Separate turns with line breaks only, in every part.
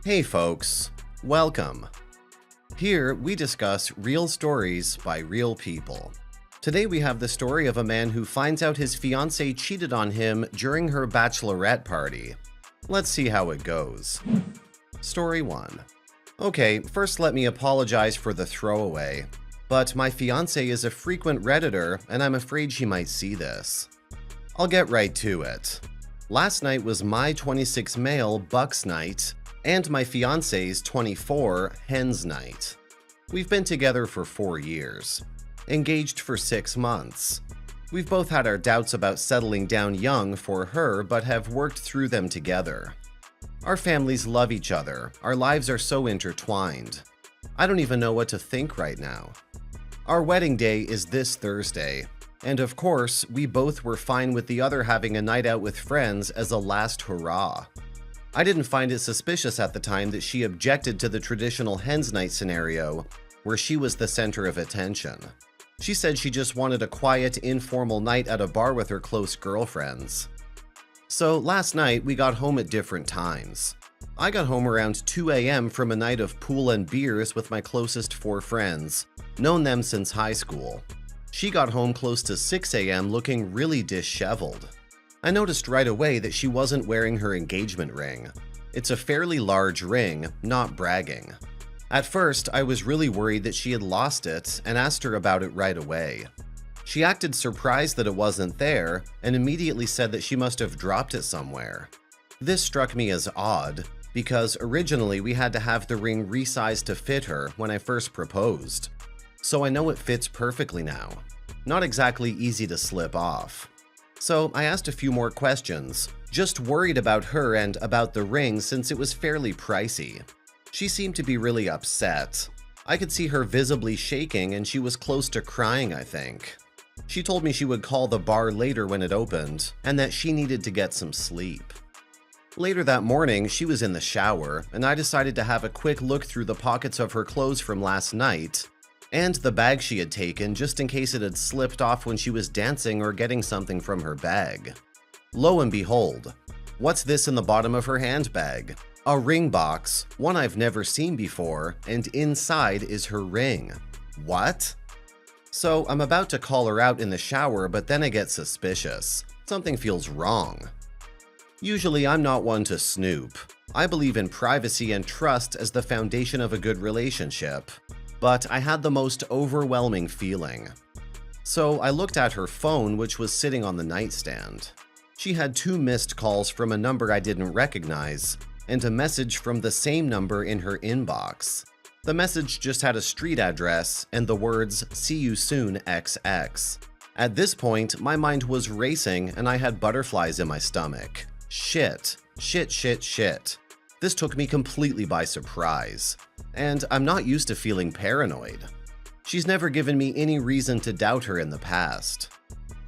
Hey folks, welcome. Here we discuss real stories by real people. Today we have the story of a man who finds out his fiancée cheated on him during her bachelorette party. Let's see how it goes. Story 1. Okay, first let me apologize for the throwaway, but my fiancée is a frequent Redditor and I'm afraid she might see this. I'll get right to it. Last night was my 26 male Bucks night and my fiancé's 24 Hens night. We've been together for 4 years, engaged for 6 months. We've both had our doubts about settling down young for her, but have worked through them together. Our families love each other, our lives are so intertwined. I don't even know what to think right now. Our wedding day is this Thursday, and of course, we both were fine with the other having a night out with friends as a last hurrah. I didn't find it suspicious at the time that she objected to the traditional hens night scenario, where she was the center of attention. She said she just wanted a quiet, informal night at a bar with her close girlfriends. So last night, we got home at different times. I got home around 2 a.m. from a night of pool and beers with my closest 4 friends, known them since high school. She got home close to 6 a.m. looking really disheveled. I noticed right away that she wasn't wearing her engagement ring. It's a fairly large ring, not bragging. At first, I was really worried that she had lost it and asked her about it right away. She acted surprised that it wasn't there and immediately said that she must have dropped it somewhere. This struck me as odd because originally we had to have the ring resized to fit her when I first proposed. So I know it fits perfectly now. Not exactly easy to slip off. So I asked a few more questions, just worried about her and about the ring since it was fairly pricey. She seemed to be really upset. I could see her visibly shaking and she was close to crying, I think. She told me she would call the bar later when it opened and that she needed to get some sleep. Later that morning, she was in the shower and I decided to have a quick look through the pockets of her clothes from last night and the bag she had taken just in case it had slipped off when she was dancing or getting something from her bag. Lo and behold, what's this in the bottom of her handbag? A ring box, one I've never seen before, and inside is her ring. What? So I'm about to call her out in the shower, but then I get suspicious. Something feels wrong. Usually I'm not one to snoop. I believe in privacy and trust as the foundation of a good relationship. But I had the most overwhelming feeling. So I looked at her phone, which was sitting on the nightstand. She had 2 missed calls from a number I didn't recognize, and a message from the same number in her inbox. The message just had a street address and the words, "See you soon, XX." At this point, my mind was racing and I had butterflies in my stomach. Shit. This took me completely by surprise. And I'm not used to feeling paranoid. She's never given me any reason to doubt her in the past.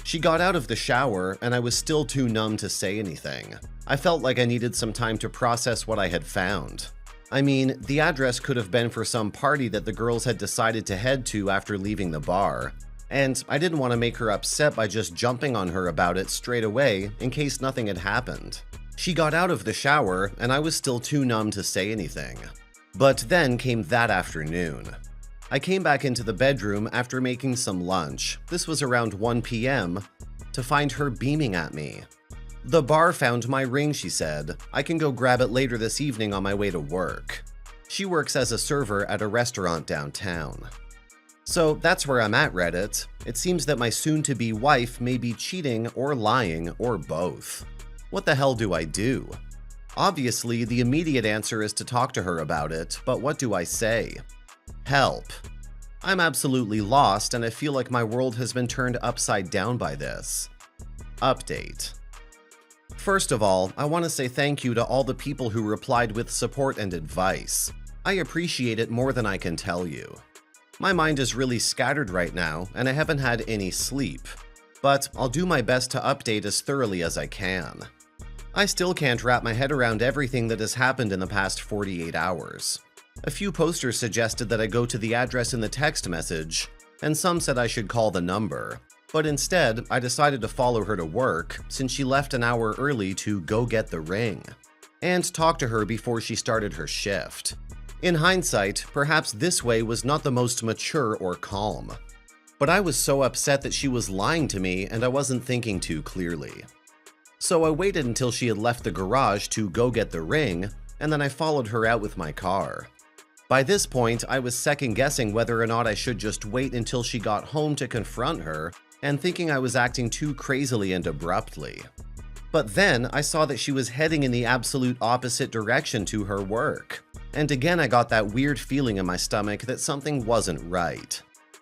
She got out of the shower and I was still too numb to say anything. I felt like I needed some time to process what I had found. I mean, the address could have been for some party that the girls had decided to head to after leaving the bar, and I didn't want to make her upset by just jumping on her about it straight away in case nothing had happened. She got out of the shower and I was still too numb to say anything. But then came that afternoon. I came back into the bedroom after making some lunch, this was around 1 p.m., to find her beaming at me. "The bar found my ring," she said. "I can go grab it later this evening on my way to work." She works as a server at a restaurant downtown. So that's where I'm at, Reddit. It seems that my soon-to-be wife may be cheating or lying or both. What the hell do I do? Obviously, the immediate answer is to talk to her about it, but what do I say? Help. I'm absolutely lost and I feel like my world has been turned upside down by this. Update. First of all, I want to say thank you to all the people who replied with support and advice. I appreciate it more than I can tell you. My mind is really scattered right now and I haven't had any sleep, but I'll do my best to update as thoroughly as I can. I still can't wrap my head around everything that has happened in the past 48 hours. A few posters suggested that I go to the address in the text message, and some said I should call the number. But instead, I decided to follow her to work since she left an hour early to go get the ring. and talk to her before she started her shift. In hindsight, perhaps this way was not the most mature or calm. But I was so upset that she was lying to me and I wasn't thinking too clearly. So I waited until she had left the garage to go get the ring, and then I followed her out with my car. By this point, I was second-guessing whether or not I should just wait until she got home to confront her, and thinking I was acting too crazily and abruptly. But then I saw that she was heading in the absolute opposite direction to her work. And again I got that weird feeling in my stomach that something wasn't right.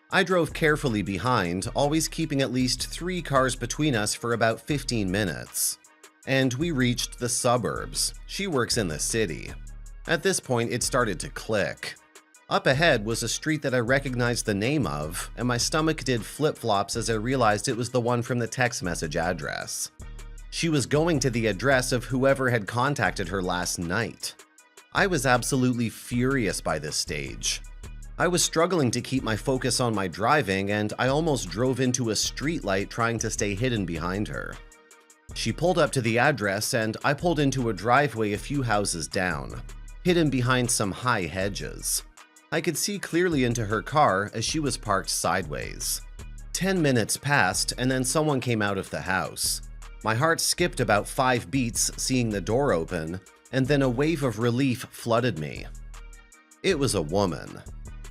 I drove carefully behind, always keeping at least 3 cars between us for about 15 minutes. And we reached the suburbs. She works in the city. At this point, it started to click. Up ahead was a street that I recognized the name of, and my stomach did flip-flops as I realized it was the one from the text message address. She was going to the address of whoever had contacted her last night. I was absolutely furious by this stage. I was struggling to keep my focus on my driving, and I almost drove into a streetlight trying to stay hidden behind her. She pulled up to the address, and I pulled into a driveway a few houses down, hidden behind some high hedges. I could see clearly into her car as she was parked sideways. 10 minutes passed, and then someone came out of the house. My heart skipped about 5 beats seeing the door open, and then a wave of relief flooded me. It was a woman.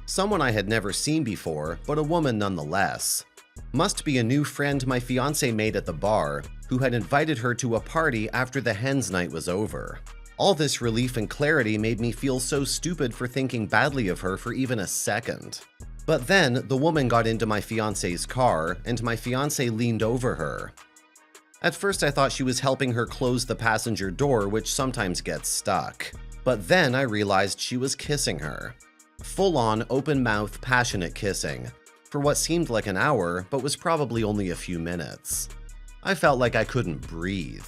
Someone I had never seen before, but a woman nonetheless. Must be a new friend my fiancé made at the bar, who had invited her to a party after the hens night was over. All this relief and clarity made me feel so stupid for thinking badly of her for even a second. But then, the woman got into my fiancé's car, and my fiancé leaned over her. At first I thought she was helping her close the passenger door, which sometimes gets stuck. But then I realized she was kissing her. Full-on, open-mouth, passionate kissing, for what seemed like an hour, but was probably only a few minutes. I felt like I couldn't breathe.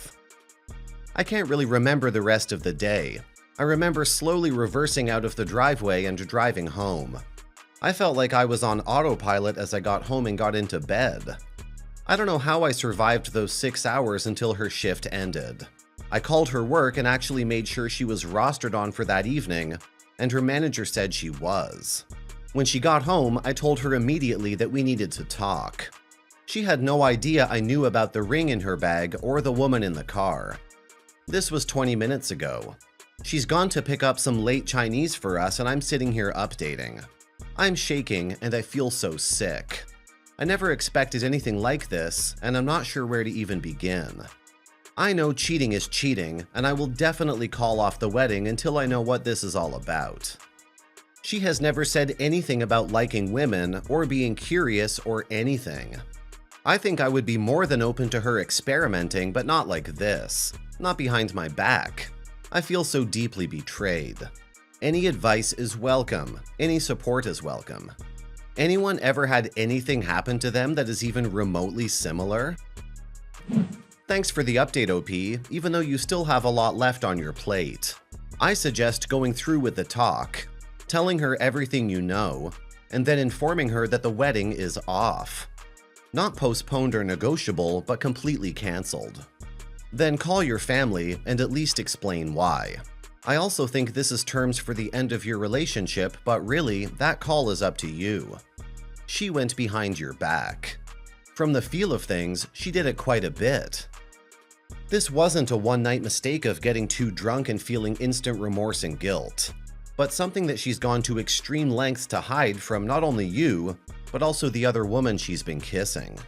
I can't really remember the rest of the day. I remember slowly reversing out of the driveway and driving home. I felt like I was on autopilot as I got home and got into bed. I don't know how I survived those 6 hours until her shift ended. I called her work and actually made sure she was rostered on for that evening, and her manager said she was. When she got home, I told her immediately that we needed to talk. She had no idea I knew about the ring in her bag or the woman in the car. This was 20 minutes ago. She's gone to pick up some late Chinese for us, and I'm sitting here updating. I'm shaking and I feel so sick. I never expected anything like this, and I'm not sure where to even begin. I know cheating is cheating, and I will definitely call off the wedding until I know what this is all about. She has never said anything about liking women or being curious or anything. I think I would be more than open to her experimenting, but not like this. Not behind my back. I feel so deeply betrayed. Any advice is welcome. Any support is welcome. Anyone ever had anything happen to them that is even remotely similar? Thanks for the update, OP, even though you still have a lot left on your plate. I suggest going through with the talk, telling her everything you know, and then informing her that the wedding is off. Not postponed or negotiable, but completely cancelled. Then call your family and at least explain why. I also think this is terms for the end of your relationship, but really, that call is up to you. She went behind your back. From the feel of things, she did it quite a bit. This wasn't a one-night mistake of getting too drunk and feeling instant remorse and guilt, but something that she's gone to extreme lengths to hide from not only you, but also the other woman she's been kissing.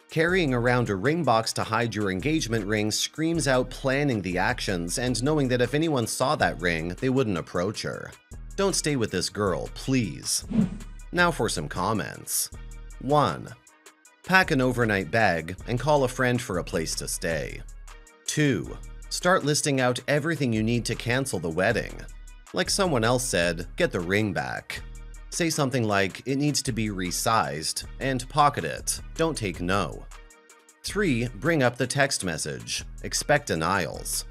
Carrying around a ring box to hide your engagement ring screams out planning the actions and knowing that if anyone saw that ring, they wouldn't approach her. Don't stay with this girl, please. Now for some comments. 1. Pack an overnight bag and call a friend for a place to stay. 2. Start listing out everything you need to cancel the wedding. Like someone else said, get the ring back. Say something like, it needs to be resized, and pocket it. Don't take no. 3. Bring up the text message. Expect denials.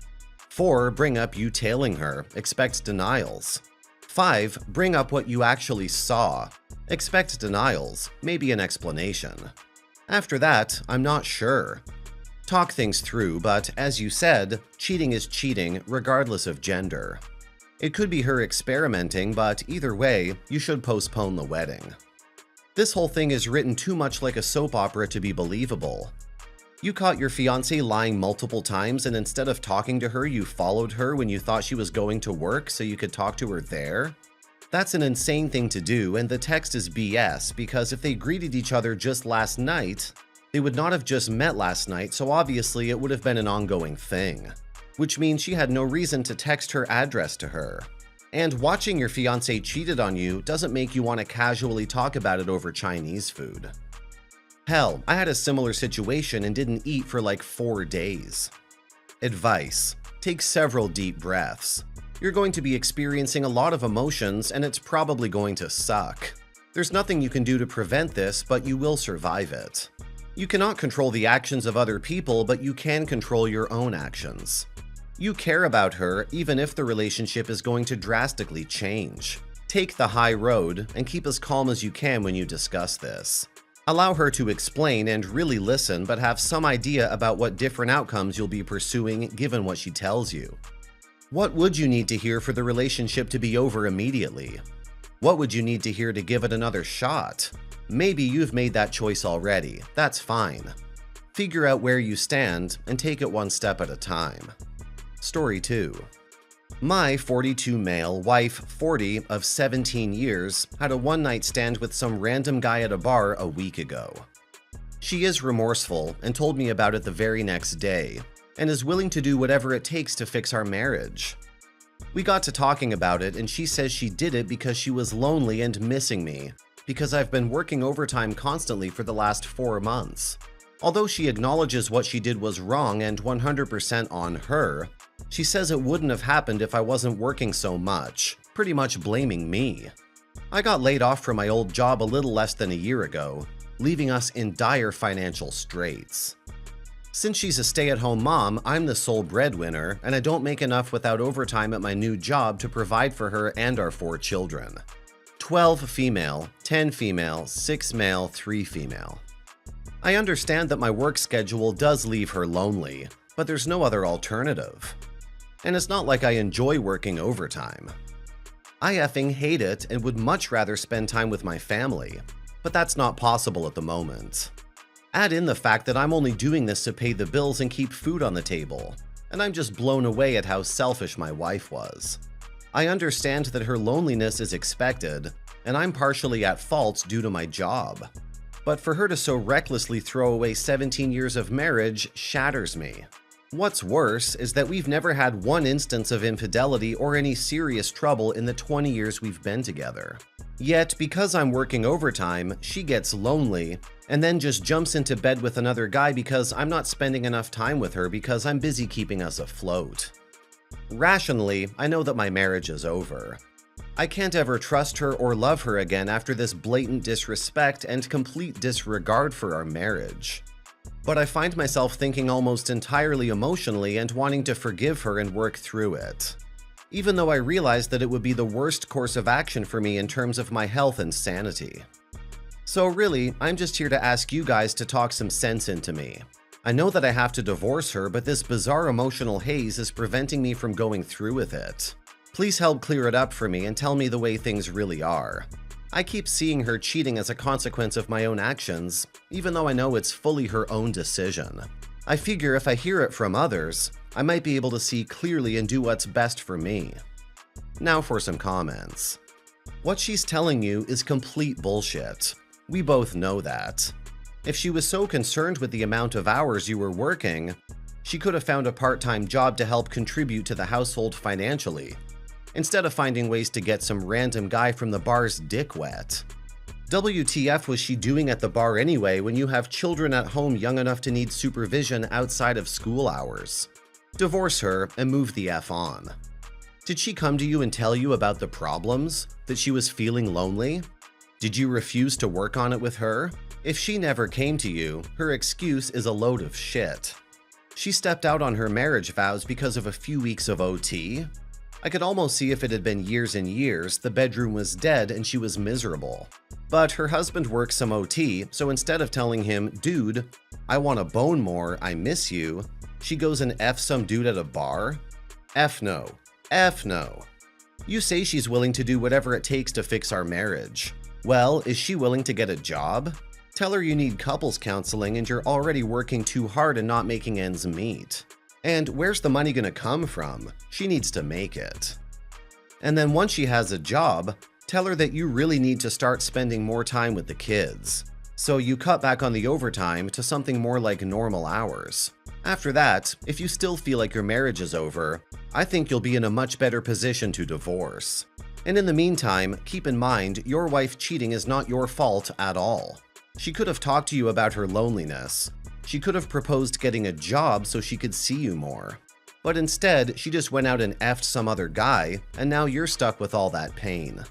4. Bring up you tailing her. Expect denials. 5. Bring up what you actually saw. Expect denials, maybe an explanation. After that, I'm not sure. Talk things through, but as you said, cheating is cheating regardless of gender. It could be her experimenting, but either way, you should postpone the wedding. This whole thing is written too much like a soap opera to be believable. You caught your fiancé lying multiple times, and instead of talking to her, you followed her when you thought she was going to work so you could talk to her there? That's an insane thing to do, and the text is BS because if they greeted each other just last night, they would not have just met last night, so obviously it would have been an ongoing thing. Which means she had no reason to text her address to her. And watching your fiancé cheated on you doesn't make you want to casually talk about it over Chinese food. Hell, I had a similar situation and didn't eat for like 4 days. Advice: take several deep breaths. You're going to be experiencing a lot of emotions and it's probably going to suck. There's nothing you can do to prevent this, but you will survive it. You cannot control the actions of other people, but you can control your own actions. You care about her even if the relationship is going to drastically change. Take the high road and keep as calm as you can when you discuss this. Allow her to explain and really listen, but have some idea about what different outcomes you'll be pursuing given what she tells you. What would you need to hear for the relationship to be over immediately? What would you need to hear to give it another shot? Maybe you've made that choice already. That's fine. Figure out where you stand and take it one step at a time. Story 2. My 42 male, wife 40 of 17 years had a one-night stand with some random guy at a bar a week ago. She is remorseful and told me about it the very next day, and is willing to do whatever it takes to fix our marriage. We got to talking about it and she says she did it because she was lonely and missing me, because I've been working overtime constantly for the last 4 months. Although she acknowledges what she did was wrong and 100% on her, she says it wouldn't have happened if I wasn't working so much, pretty much blaming me. I got laid off from my old job a little less than a year ago, leaving us in dire financial straits. Since she's a stay-at-home mom, I'm the sole breadwinner, and I don't make enough without overtime at my new job to provide for her and our 4 children. 12 female, 10 female, 6 male, 3 female. I understand that my work schedule does leave her lonely, but there's no other alternative. And it's not like I enjoy working overtime. I effing hate it and would much rather spend time with my family, but that's not possible at the moment. Add in the fact that I'm only doing this to pay the bills and keep food on the table, and I'm just blown away at how selfish my wife was. I understand that her loneliness is expected, and I'm partially at fault due to my job. But for her to so recklessly throw away 17 years of marriage shatters me. What's worse is that we've never had one instance of infidelity or any serious trouble in the 20 years we've been together. Yet, because I'm working overtime, she gets lonely and then just jumps into bed with another guy because I'm not spending enough time with her because I'm busy keeping us afloat. Rationally, I know that my marriage is over. I can't ever trust her or love her again after this blatant disrespect and complete disregard for our marriage. But I find myself thinking almost entirely emotionally and wanting to forgive her and work through it. Even though I realize that it would be the worst course of action for me in terms of my health and sanity. So really, I'm just here to ask you guys to talk some sense into me. I know that I have to divorce her, but this bizarre emotional haze is preventing me from going through with it. Please help clear it up for me and tell me the way things really are. I keep seeing her cheating as a consequence of my own actions, even though I know it's fully her own decision. I figure if I hear it from others, I might be able to see clearly and do what's best for me. Now for some comments. What she's telling you is complete bullshit. We both know that. If she was so concerned with the amount of hours you were working, she could have found a part-time job to help contribute to the household financially, instead of finding ways to get some random guy from the bar's dick wet. WTF was she doing at the bar anyway when you have children at home young enough to need supervision outside of school hours? Divorce her and move the F on. Did she come to you and tell you about the problems? That she was feeling lonely? Did you refuse to work on it with her? If she never came to you, her excuse is a load of shit. She stepped out on her marriage vows because of a few weeks of OT? I could almost see if it had been years and years, the bedroom was dead and she was miserable. But her husband works some OT, so instead of telling him, "Dude, I want to bone more, I miss you," she goes and F's some dude at a bar? F no. F no. You say she's willing to do whatever it takes to fix our marriage. Well, is she willing to get a job? Tell her you need couples counseling and you're already working too hard and not making ends meet. And where's the money gonna come from? She needs to make it. And then once she has a job, tell her that you really need to start spending more time with the kids. So you cut back on the overtime to something more like normal hours. After that, if you still feel like your marriage is over, I think you'll be in a much better position to divorce. And in the meantime, keep in mind your wife cheating is not your fault at all. She could have talked to you about her loneliness. She could have proposed getting a job so she could see you more. But instead, she just went out and effed some other guy, and now you're stuck with all that pain.